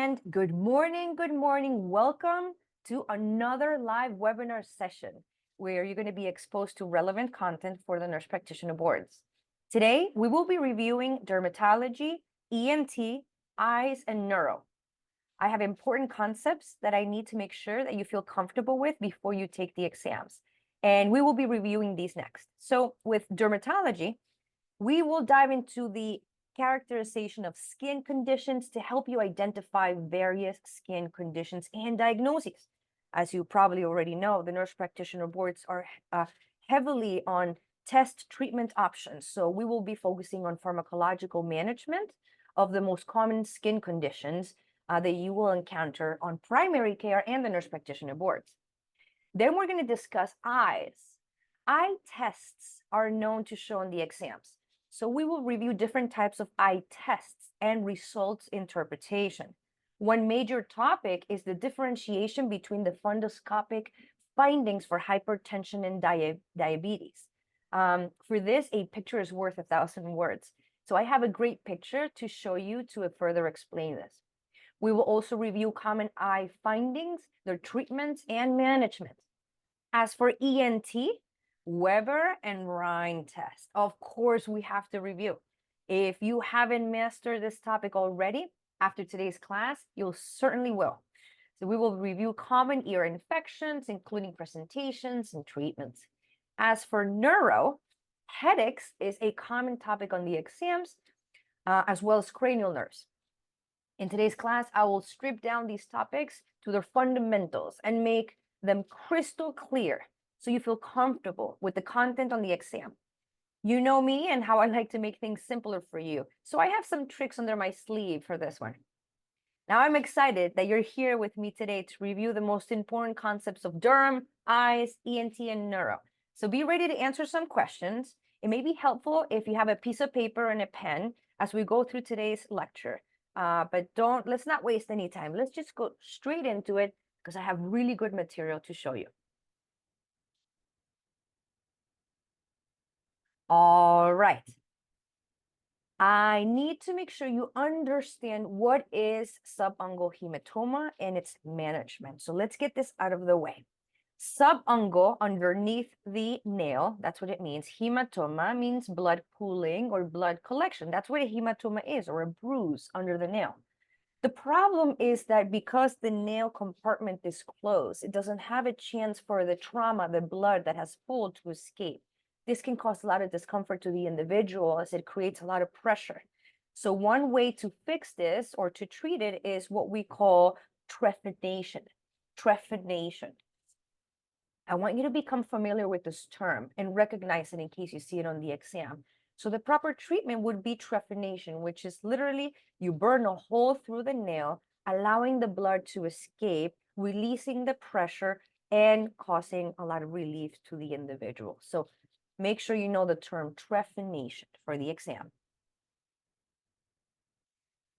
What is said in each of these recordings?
And good morning, good morning. Welcome to another live webinar session where you're going to be exposed to relevant content for the nurse practitioner boards. Today, we will be reviewing dermatology, ENT, eyes, and neuro. I have important concepts that I need to make sure that you feel comfortable with before you take the exams. And we will be reviewing these next. So with dermatology, we will dive into the characterization of skin conditions to help you identify various skin conditions and diagnoses. As you probably already know, the nurse practitioner boards are heavily on test treatment options. So we will be focusing on pharmacological management of the most common skin conditions that you will encounter on primary care and the nurse practitioner boards. Then we're going to discuss eyes. Eye tests are known to show on the exams. So we will review different types of eye tests and results interpretation. One major topic is the differentiation between the fundoscopic findings for hypertension and diabetes. For this, a picture is worth 1,000 words. So I have a great picture to show you to further explain this. We will also review common eye findings, their treatments, and management. As for ENT, Weber and Rhine test. Of course, we have to review. If you haven't mastered this topic already, after today's class, you'll certainly will. So we will review common ear infections, including presentations and treatments. As for neuro, headaches is a common topic on the exams, as well as cranial nerves. In today's class, I will strip down these topics to their fundamentals and make them crystal clear so you feel comfortable with the content on the exam. You know me and how I like to make things simpler for you. So I have some tricks under my sleeve for this one. Now I'm excited that you're here with me today to review the most important concepts of derm, eyes, ENT, and neuro. So be ready to answer some questions. It may be helpful if you have a piece of paper and a pen as we go through today's lecture. But let's not waste any time. Let's just go straight into it because I have really good material to show you. All right. I need to make sure you understand what is subungal hematoma and its management. So let's get this out of the way. Subungal, underneath the nail, that's what it means. Hematoma means blood pooling or blood collection. That's what a hematoma is, or a bruise under the nail. The problem is that because the nail compartment is closed, it doesn't have a chance for the trauma, the blood that has pooled, to escape. This can cause a lot of discomfort to the individual as it creates a lot of pressure. So one way to fix this or to treat it is what we call trephination. Trephination. I want you to become familiar with this term and recognize it in case you see it on the exam. So the proper treatment would be trephination, which is literally you burn a hole through the nail, allowing the blood to escape, releasing the pressure, and causing a lot of relief to the individual. So make sure you know the term trephination for the exam.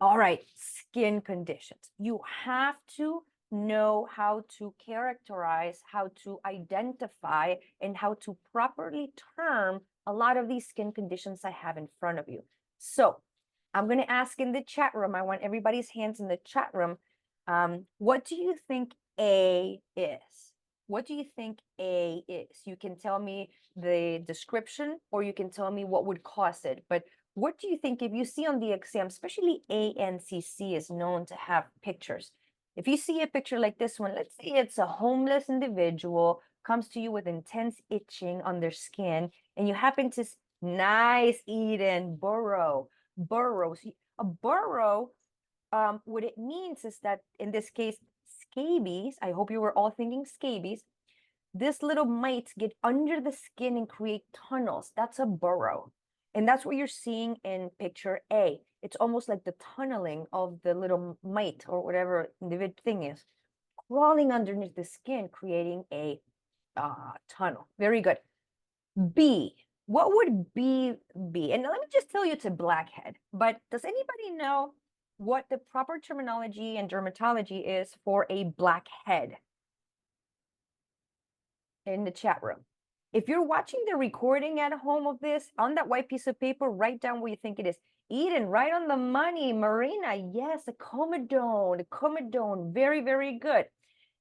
All right, skin conditions. You have to know how to characterize, how to identify, and how to properly term a lot of these skin conditions I have in front of you. So I'm going to ask in the chat room, I want everybody's hands in the chat room. What do you think A is? What do you think A is? You can tell me the description or you can tell me what would cause it. But what do you think if you see on the exam, especially ANCC is known to have pictures. If you see a picture like this one, let's say it's a homeless individual, comes to you with intense itching on their skin, and you happen to, nice, Eden, burrow. A burrow, what it means is that in this case, scabies, I hope you were all thinking scabies, this little mites get under the skin and create tunnels. That's a burrow. And that's what you're seeing in picture A. It's almost like the tunneling of the little mite or whatever the thing is, crawling underneath the skin, creating a tunnel. Very good. B. What would B be? And let me just tell you it's a blackhead. But does anybody know what the proper terminology and dermatology is for a blackhead? In the chat room. If you're watching the recording at home of this, on that white piece of paper, write down what you think it is. Eden, right on the money. Marina, yes, the comedone, very, very good.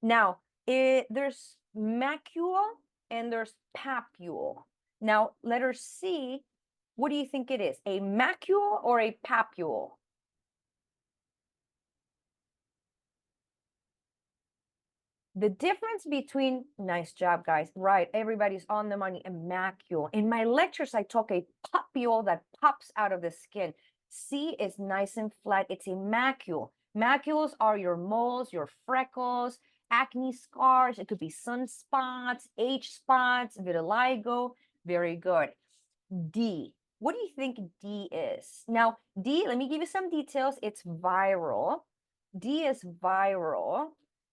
Now, there's macule and there's papule. Now, letter C, what do you think it is? A macule or a papule? The difference between, nice job, guys. Right, everybody's on the money. A macule. In my lectures, I talk a papule that pops out of the skin. C is nice and flat. It's a macule. Macules are your moles, your freckles, acne scars. It could be sunspots, age spots, vitiligo. Very good. D. What do you think D is? Now, D, let me give you some details. It's viral. D is viral.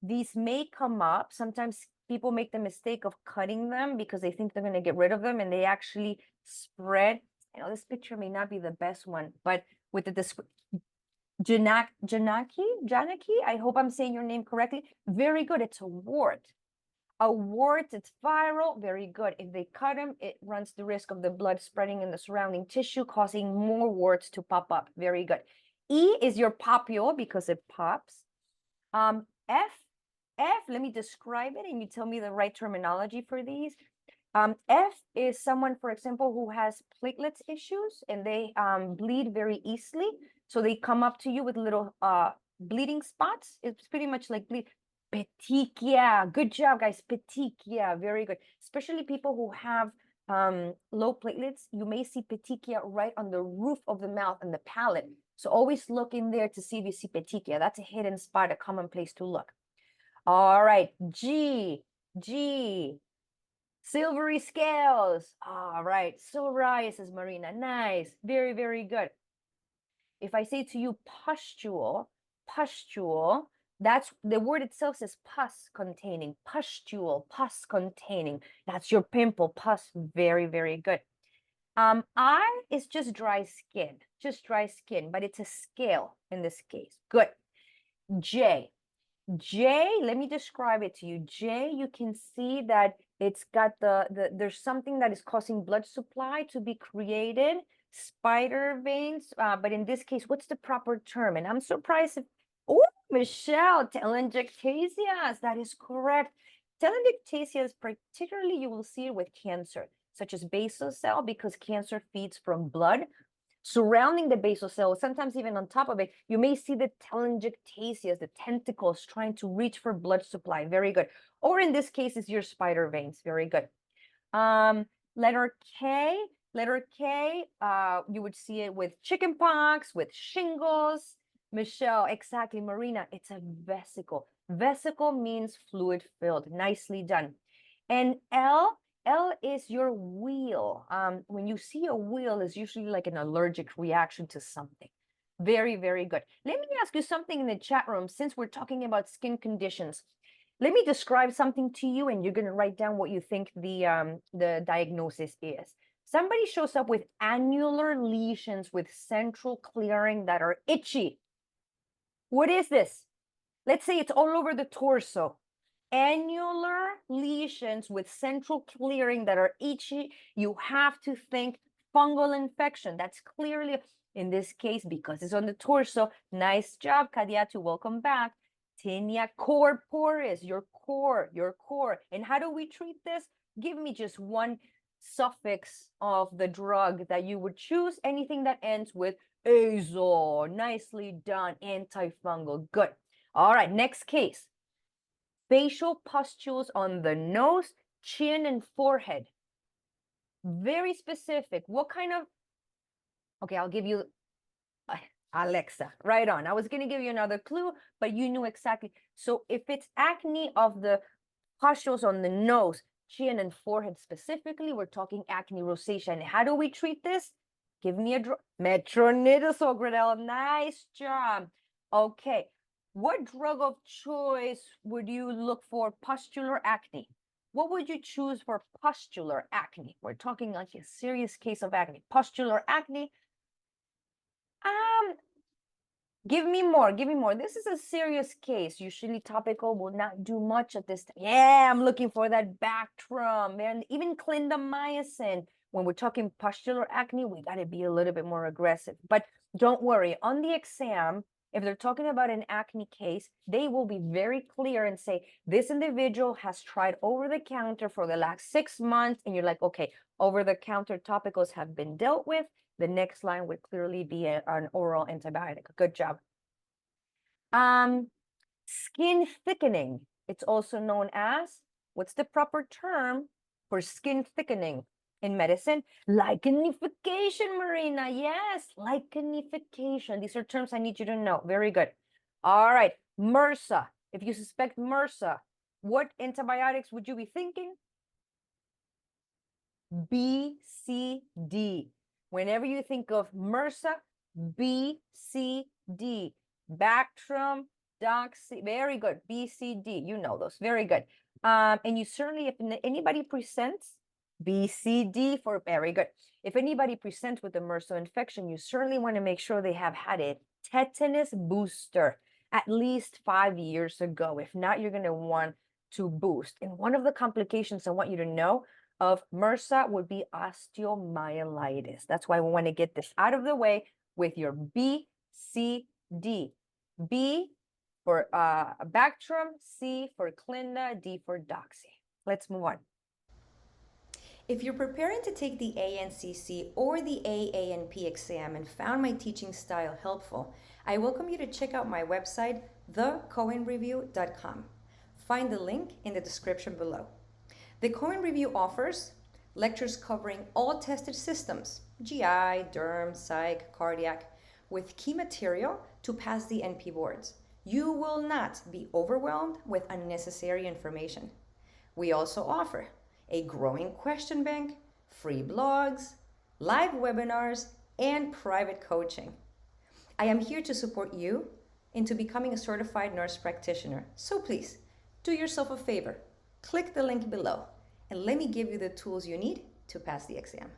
These may come up. Sometimes people make the mistake of cutting them because they think they're going to get rid of them, and they actually spread. I know this picture may not be the best one, but with the description, Janaki, I hope I'm saying your name correctly. Very good. It's a wart. A wart, it's viral, very good. If they cut them, it runs the risk of the blood spreading in the surrounding tissue, causing more warts to pop up. Very good. E is your papule because it pops. F, let me describe it and you tell me the right terminology for these. F is someone, for example, who has platelets issues and they bleed very easily. So they come up to you with little bleeding spots. It's pretty much like bleed. Petechia, good job, guys. Petechia, very good. Especially people who have low platelets, you may see petechia right on the roof of the mouth and the palate. So always look in there to see if you see petechia. That's a hidden spot, a common place to look. All right, G, silvery scales. All right, psoriasis, Marina, nice, very, very good. If I say to you pustule, that's the word itself says pus containing, pustule, pus containing. That's your pimple, pus, very, very good. I is just dry skin, but it's a scale in this case. Good. J, let me describe it to you. J, you can see that it's got there's something that is causing blood supply to be created, spider veins, but in this case, what's the proper term? And I'm surprised if, oh, Michelle, telangiectasias, that is correct. Telangiectasias, particularly you will see it with cancer, such as basal cell, because cancer feeds from blood. Surrounding the basal cell, sometimes even on top of it, you may see the telangiectasias, the tentacles trying to reach for blood supply. Very good. Or in this case, it's your spider veins. Very good. Letter K, you would see it with chickenpox, with shingles. Michelle, exactly. Marina, it's a vesicle. Vesicle means fluid filled. Nicely done. And L is your wheal. When you see a wheal, it's usually like an allergic reaction to something. Very, very good. Let me ask you something in the chat room, since we're talking about skin conditions. Let me describe something to you, and you're going to write down what you think the diagnosis is. Somebody shows up with annular lesions with central clearing that are itchy. What is this? Let's say it's all over the torso. Annular lesions with central clearing that are itchy. You have to think fungal infection. That's clearly, in this case, because it's on the torso. Nice job, Kadiatu. Welcome back. Tinea corporis, your core. And how do we treat this? Give me just one suffix of the drug that you would choose. Anything that ends with azole. Nicely done. Antifungal. Good. All right, next case. Facial pustules on the nose, chin, and forehead. Very specific. What kind of... Okay, I'll give you... Alexa, right on. I was going to give you another clue, but you knew exactly. So if it's acne of the pustules on the nose, chin, and forehead specifically, we're talking acne rosacea. And how do we treat this? Give me a drug. Metronidazole, Gradell. Nice job. Okay. What drug of choice would you look for pustular acne? What would you choose for pustular acne? We're talking like a serious case of acne. Pustular acne. Give me more. This is a serious case. Usually topical will not do much at this time. Yeah, I'm looking for that Bactrim and even clindamycin. When we're talking pustular acne, we got to be a little bit more aggressive. But don't worry, on the exam, if they're talking about an acne case, they will be very clear and say, this individual has tried over the counter for the last 6 months. And you're like, okay, over the counter topicals have been dealt with. The next line would clearly be an oral antibiotic. Good job. Skin thickening. It's also known as, what's the proper term for skin thickening in medicine? Lichenification, Marina. Yes, lichenification. These are terms I need you to know. Very good. All right, MRSA. If you suspect MRSA, what antibiotics would you be thinking? BCD. Whenever you think of MRSA, BCD. Bactrim, Doxy. Very good. BCD. You know those. Very good. And you certainly, if anybody presents, BCD for very good. If anybody presents with a MRSA infection, you certainly want to make sure they have had a tetanus booster at least 5 years ago. If not, you're going to want to boost. And one of the complications I want you to know of MRSA would be osteomyelitis. That's why we want to get this out of the way with your BCD. B for Bactrim, C for Clinda, D for Doxy. Let's move on. If you're preparing to take the ANCC or the AANP exam and found my teaching style helpful, I welcome you to check out my website, theCohenReview.com. Find the link in the description below. The CohenReview offers lectures covering all tested systems, GI, derm, psych, cardiac, with key material to pass the NP boards. You will not be overwhelmed with unnecessary information. We also offer a growing question bank, free blogs, live webinars, and private coaching. I am here to support you into becoming a certified nurse practitioner. So please, do yourself a favor. Click the link below and let me give you the tools you need to pass the exam.